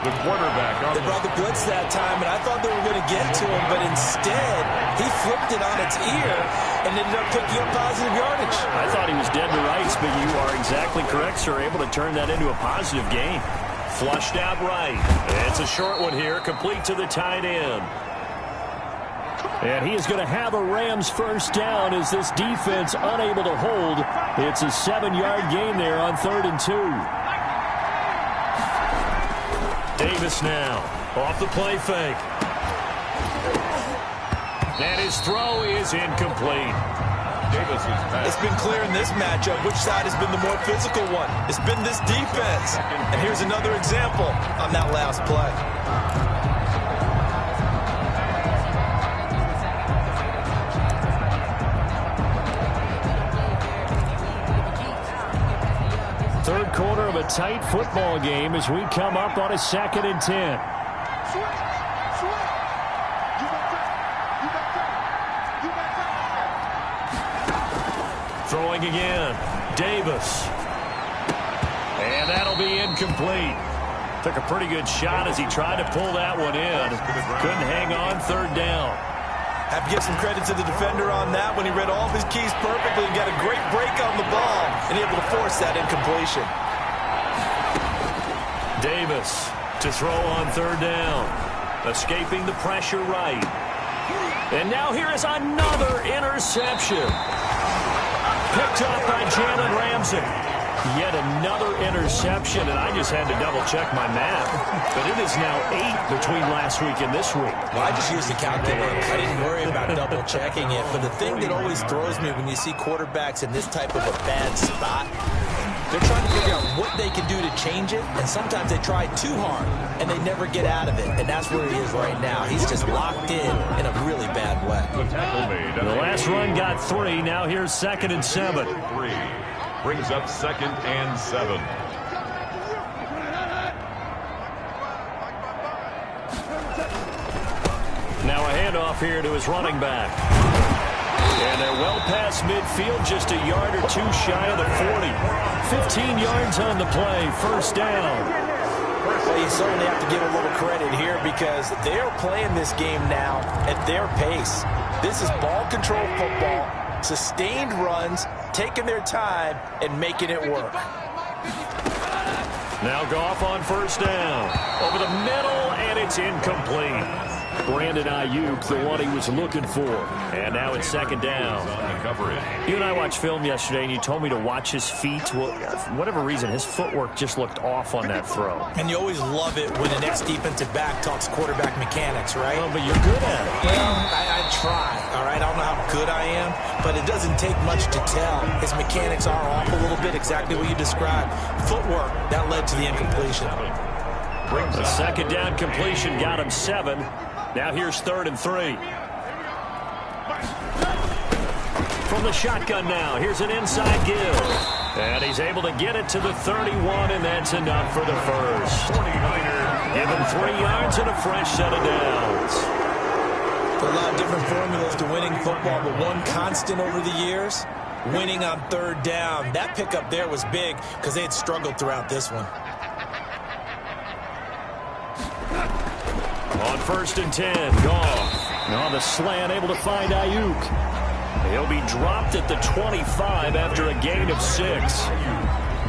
The quarterback on They brought the blitz that time, and I thought they were going to get to him, but instead, he flipped it on its ear and ended up picking up positive yardage. I thought he was dead to rights, but you are exactly correct, sir. Able to turn that into a positive gain. Flushed out right. It's a short one here, complete to the tight end. And he is going to have a Rams first down as this defense unable to hold. It's a 7-yard gain there on 3rd and 2. Davis now, off the play fake. And his throw is incomplete. Davis's pass. It's been clear in this matchup which side has been the more physical one. It's been this defense. And here's another example on that last play. Third quarter of a tight football game as we come up on a 2nd and 10. Throwing again, Davis. And that'll be incomplete. Took a pretty good shot as he tried to pull that one in. Couldn't hang on, 3rd down. Have to give some credit to the defender on that when he read all of his keys perfectly and got a great break on the ball and able to force that incompletion. Davis to throw on 3rd down. Escaping the pressure right. And now here is another interception. Picked up by Jalen Ramsey. Yet another interception, and I just had to double-check my math. But it is now 8 between last week and this week. Well, I just used the calculator. I didn't worry about double-checking it. But the thing that always throws me when you see quarterbacks in this type of a bad spot, they're trying to figure out what they can do to change it, and sometimes they try too hard, and they never get out of it. And that's where he is right now. He's just locked in a really bad way. The last run got 3. Now here's 2nd and 7. 3 brings up 2nd and 7. Now a handoff here to his running back. And they're well past midfield, just a yard or 2 shy of the 40. 15 yards on the play, 1st down. Well, you certainly have to give a little credit here because they're playing this game now at their pace. This is ball control football, sustained runs, taking their time, and making it work. Now Goff on 1st down. Over the middle, and it's incomplete. Brandon Ayuk, the one he was looking for. And now it's 2nd down. You and I watched film yesterday, and you told me to watch his feet. Well, for whatever reason, his footwork just looked off on that throw. And you always love it when an ex-defensive back talks quarterback mechanics, right? Well, but you're good at it. Well, I try, all right? I don't know how good I am, but it doesn't take much to tell. His mechanics are off a little bit, exactly what you described. Footwork, that led to the incompletion. The 2nd down completion got him 7. Now here's 3rd and 3. From the shotgun now, here's an inside give. And he's able to get it to the 31, and that's enough for the first. Give him 3 yards and a fresh set of downs. There are a lot of different formulas to winning football, but one constant over the years, winning on 3rd down. That pickup there was big because they had struggled throughout this one. On 1st and 10, Goff. On the slant, able to find Ayuk. He'll be dropped at the 25 after a gain of 6.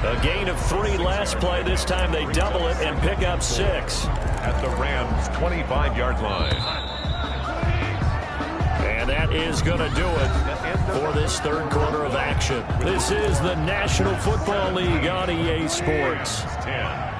A gain of 3 last play. This time they double it and pick up 6. At the Rams' 25-yard line. And that is going to do it for this 3rd quarter of action. This is the National Football League on EA Sports. 10.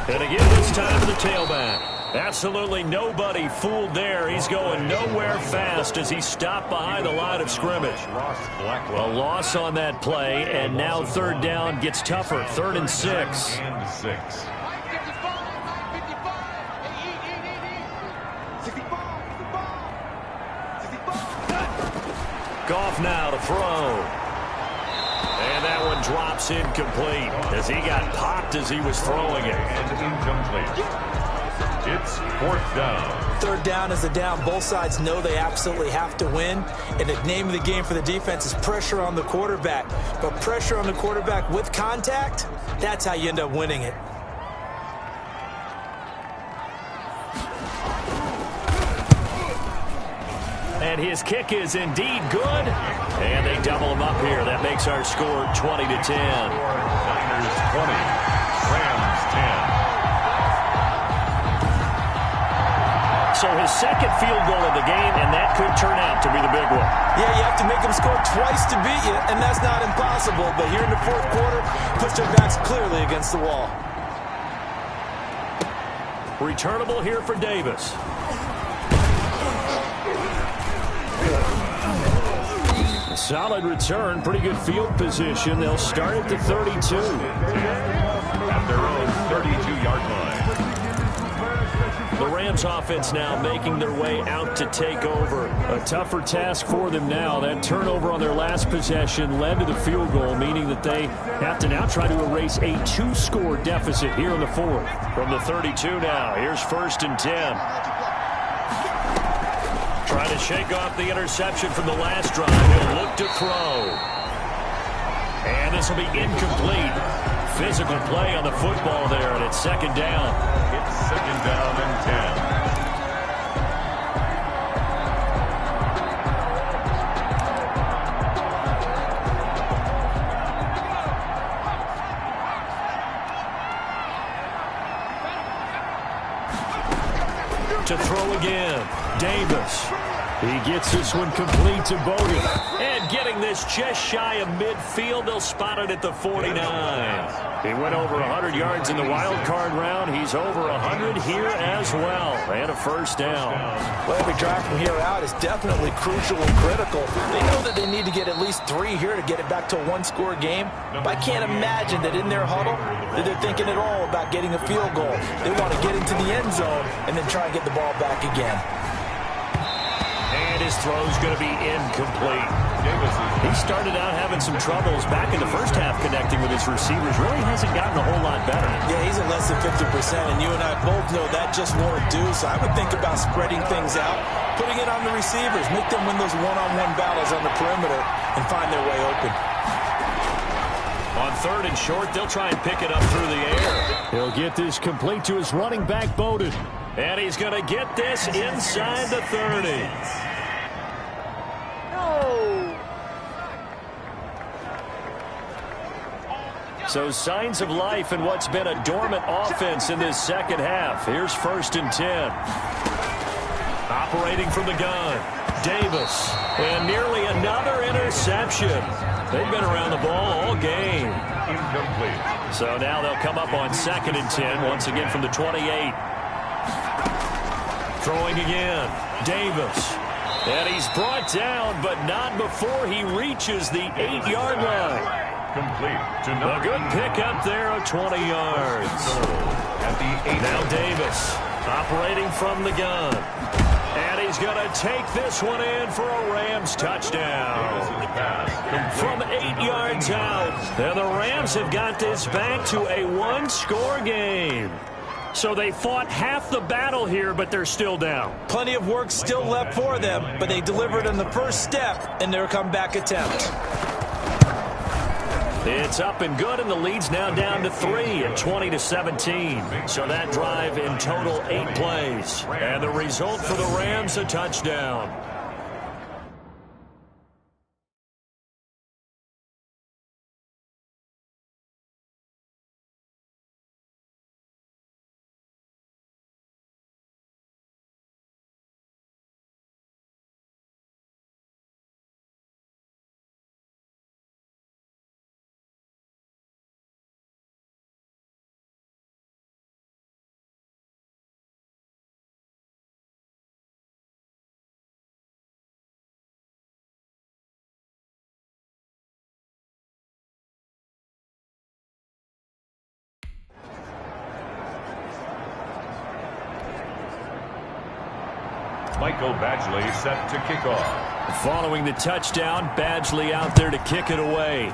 And again, this time to the tailback. Absolutely nobody fooled there. He's going nowhere fast as he stopped behind the line of scrimmage. A loss on that play, and now 3rd down gets tougher. 3rd and 6. Goff now to throw. And that one drops incomplete as he got popped as he was throwing it. And incomplete. It's 4th down. 3rd down is the down. Both sides know they absolutely have to win. And the name of the game for the defense is pressure on the quarterback. But pressure on the quarterback with contact, that's how you end up winning it. And his kick is indeed good. And they double him up here. That makes our score 20-10. Niners 20, Rams 10. So his 2nd field goal of the game, and that could turn out to be the big one. Yeah, you have to make them score twice to beat you, and that's not impossible. But here in the 4th quarter, puts their backs clearly against the wall. Returnable here for Davis. Solid return, pretty good field position. They'll start at the 32. At their own 32-yard line. The Rams offense now making their way out to take over. A tougher task for them now. That turnover on their last possession led to the field goal, meaning that they have to now try to erase a 2-score deficit here in the 4th. From the 32 now, here's 1st and 10. Trying to shake off the interception from the last drive. He'll look to throw. And this will be incomplete. Physical play on the football there, and it's 2nd down. It's 2nd down and 10. To throw again, Davis. He gets this one complete to Bowden. And getting this just shy of midfield, they'll spot it at the 49. He went over 100 yards in the wild card round. He's over 100 here as well. And a first down. Well, every drive from here out is definitely crucial and critical. They know that they need to get at least 3 here to get it back to a one-score game. But I can't imagine that in their huddle that they're thinking at all about getting a field goal. They want to get into the end zone and then try and get the ball back again. And his throw's going to be incomplete. He started out having some troubles back in the first half connecting with his receivers. Really hasn't gotten a whole lot better. Yeah, he's at less than 50%, and you and I both know that just won't do. So I would think about spreading things out, putting it on the receivers, make them win those one-on-one battles on the perimeter, and find their way open. On 3rd and short, they'll try and pick it up through the air. He'll get this complete to his running back, Bowden. And he's going to get this inside the 30. So signs of life in what's been a dormant offense in this second half. Here's 1st and 10. Operating from the gun, Davis. And nearly another interception. They've been around the ball all game. Incomplete. So now they'll come up on 2nd and 10, once again from the 28. Throwing again, Davis. And he's brought down, but not before he reaches the 8-yard line. Complete to A good pickup there of 20 yards. At the 8. Now Davis operating from the gun. And he's going to take this one in for a Rams touchdown. From 8 yards out. And the Rams have got this back to a one-score game. So they fought half the battle here, but they're still down. Plenty of work still left for them, but they delivered on the first step in their comeback attempt. It's up and good, and the lead's now down to 3 at 20-17. So that drive in total 8 plays. And the result for the Rams, a touchdown. Michael Badgley set to kick off. Following the touchdown, Badgley out there to kick it away.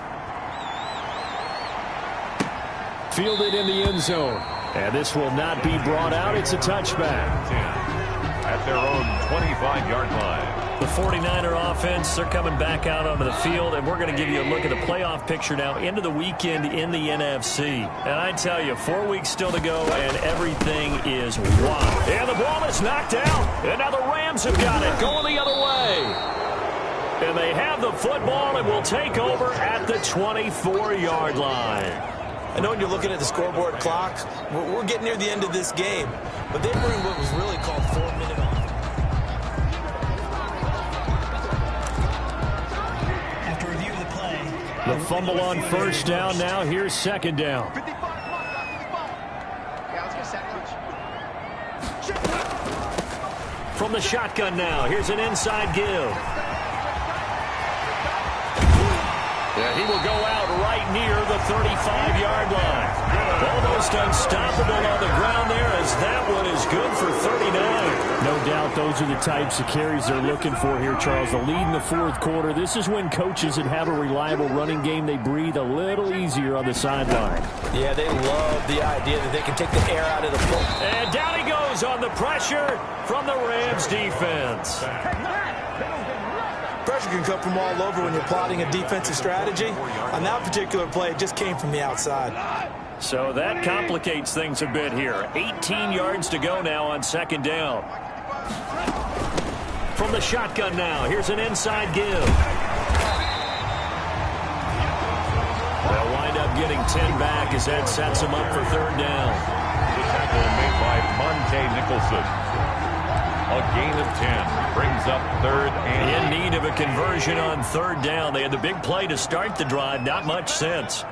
Fielded in the end zone. And this will not be brought out. It's a touchback. 10 at their own 25-yard line. The 49er offense, they're coming back out onto the field, and we're going to give you a look at the playoff picture now into the weekend in the NFC. And I tell you, 4 weeks still to go, and everything is wild. And the ball is knocked out, and now the Rams have got it, going the other way. And they have the football and will take over at the 24-yard line. I know when you're looking at the scoreboard clock, we're getting near the end of this game, but they bring what was really called 4-minute off. The fumble on first down. Now here's second down. From the shotgun now. Here's an inside give. Yeah, he will go out right near the 35-yard line. Almost unstoppable on the ground there, as that one is good for 39. No doubt those are the types of carries they're looking for here, Charles. The lead in the fourth quarter. This is when coaches that have a reliable running game, they breathe a little easier on the sideline. Yeah, they love the idea that they can take the air out of the football. And down he goes on the pressure from the Rams defense. Pressure can come from all over when you're plotting a defensive strategy. On that particular play, it just came from the outside. So that complicates things a bit here. 18 yards to go now on second down. From the shotgun now, here's an inside give. They'll wind up getting 10 back as that sets them up for third down. The tackle made by Monte Nicholson. A gain of 10 brings up 3rd and in need of a conversion on 3rd down. They had the big play to start the drive. Not much sense.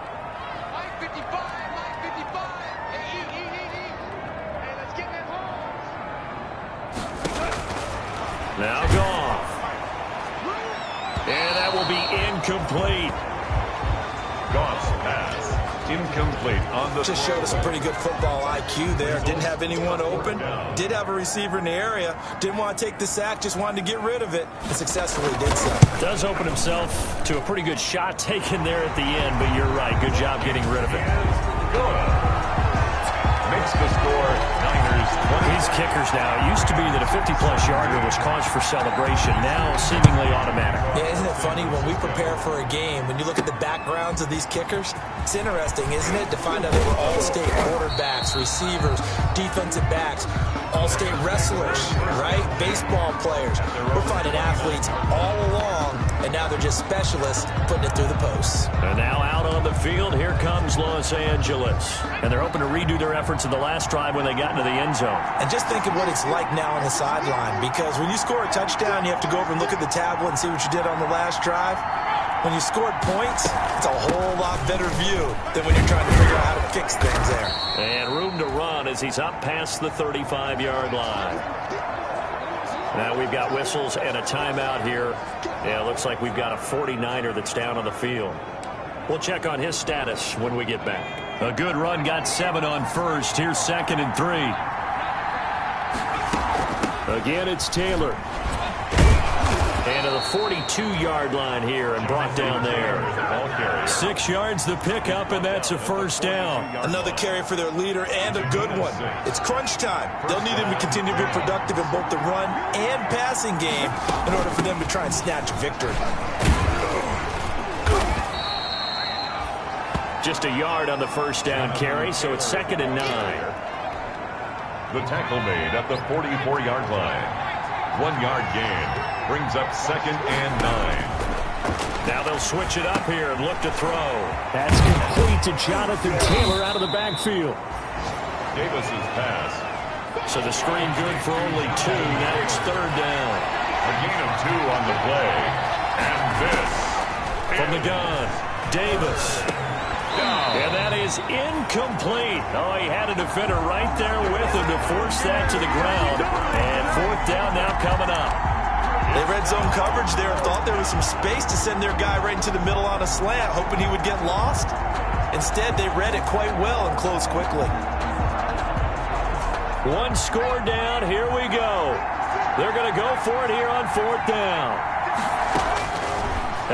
Now Goff. And that will be incomplete. Goff's pass incomplete on the Just showed us a pretty good football IQ there. Didn't have anyone open. Did have a receiver in the area. Didn't want to take the sack. Just wanted to get rid of it. And successfully did so. Does open himself to a pretty good shot taken there at the end. But you're right. Good job getting rid of it. Makes the score Niners 20. These kickers now, it used to be that a 50-plus yarder was cause for celebration. Now seemingly automatic. Yeah, isn't it funny when we prepare for a game, when you look at the backgrounds of these kickers, it's interesting, isn't it, to find out they were all-state quarterbacks, receivers, defensive backs, all-state wrestlers, right? Baseball players. We're finding athletes all along, and now they're just specialists putting it through the posts. And now out on the field, here comes Los Angeles. And they're hoping to redo their efforts in the last drive when they got into the end zone. And just think of what it's like now on the sideline, because when you score a touchdown, you have to go over and look at the tablet and see what you did on the last drive. When you scored points, it's a whole lot better view than when you're trying to figure out how to fix things there. And room to run as he's up past the 35-yard line. Now we've got whistles and a timeout here. Yeah, it looks like we've got a 49er that's down on the field. We'll check on his status when we get back. A good run, got 7 on first. Here's 2nd and 3. Again, it's Taylor. And to the 42-yard line here and brought down there. 6 yards the pickup, and that's a 1st down. Another carry for their leader and a good one. It's crunch time. They'll need him to continue to be productive in both the run and passing game in order for them to try and snatch victory. Just a yard on the 1st down carry, so it's 2nd and 9. The tackle made at the 44-yard line. 1-yard gain brings up 2nd and 9. Now they'll switch it up here and look to throw. That's complete to Jonathan Taylor out of the backfield. Davis's pass. So the screen good for only 2. Now it's 3rd down. A gain of 2 on the play. And this from the gun, Davis. And that is incomplete. Oh, he had a defender right there with him to force that to the ground. And 4th down now coming up. They red zone coverage there. Thought there was some space to send their guy right into the middle on a slant, hoping he would get lost. Instead, they read it quite well and closed quickly. 1 score down. Here we go. They're going to go for it here on 4th down.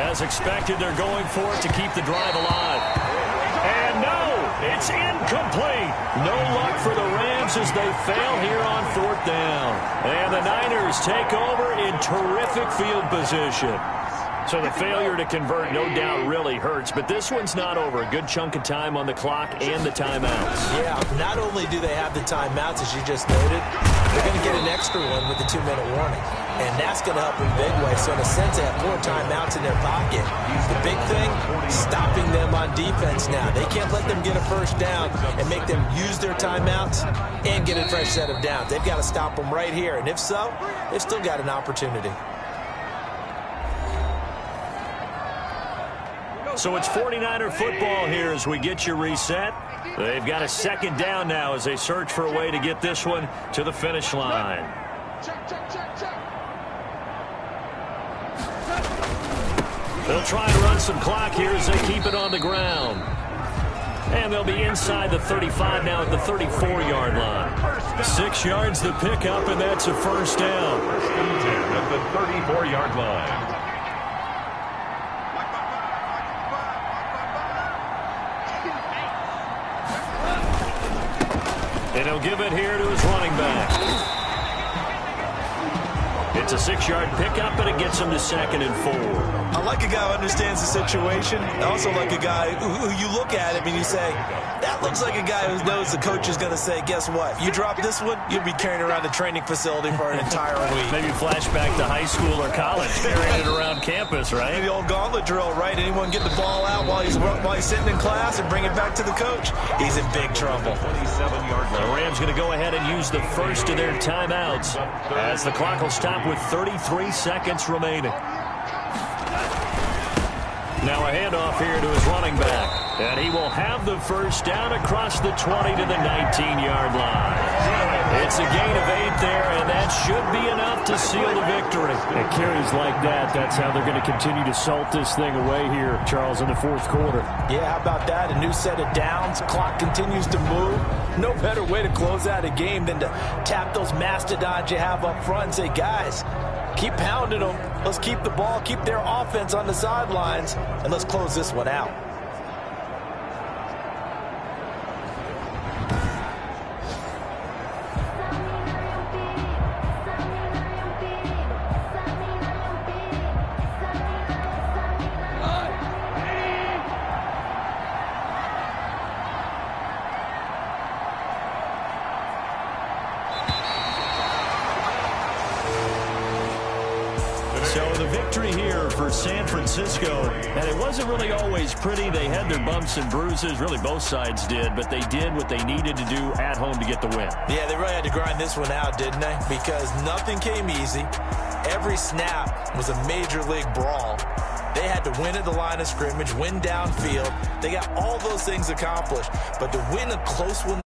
As expected, they're going for it to keep the drive alive. And no, it's incomplete. No luck for the Rams as they fail here on 4th down. And the Niners take over in terrific field position. So the failure to convert, no doubt, really hurts. But this one's not over. A good chunk of time on the clock and the timeouts. Yeah, not only do they have the timeouts, as you just noted, they're going to get an extra one with the 2-minute warning. And that's going to help in a big way. So in a sense, they have 4 timeouts in their pocket. The big thing, stopping them on defense now. They can't let them get a 1st down and make them use their timeouts and get a fresh set of downs. They've got to stop them right here. And if so, they've still got an opportunity. So it's 49er football here as we get you reset. They've got a 2nd down now as they search for a way to get this one to the finish line. They'll try and run some clock here as they keep it on the ground. And they'll be inside the 35 now at the 34-yard line. 6 yards the pickup, and that's a 1st down. 1st and 10 at the 34-yard line. And he'll give it here to his running back. It's a 6-yard pickup, and it gets him to 2nd and 4. I like a guy who understands the situation. I also like a guy who you look at him and you say, that looks like a guy who knows the coach is going to say, guess what? You drop this one, you'll be carrying around the training facility for an entire week. Maybe flashback to high school or college, carrying it around campus, right? The old gauntlet drill, right? Anyone get the ball out while he's sitting in class and bring it back to the coach? He's in big trouble. 27-yard line. The Rams going to go ahead and use the first of their timeouts as the clock will stop with 33 seconds remaining. Now a handoff here to his running back. And he will have the first down across the 20 to the 19-yard line. It's a gain of 8 there, and that should be enough to seal the victory. And carries like that, that's how they're going to continue to salt this thing away here, Charles, in the fourth quarter. Yeah, how about that? A new set of downs. Clock continues to move. No better way to close out a game than to tap those mastodons you have up front and say, guys, keep pounding them. Let's keep the ball, keep their offense on the sidelines, and let's close this one out. So the victory here for San Francisco, and it wasn't really always pretty. They had their bumps and bruises. Really, both sides did, but they did what they needed to do at home to get the win. Yeah, they really had to grind this one out, didn't they? Because nothing came easy. Every snap was a major league brawl. They had to win at the line of scrimmage, win downfield. They got all those things accomplished. But to win a close one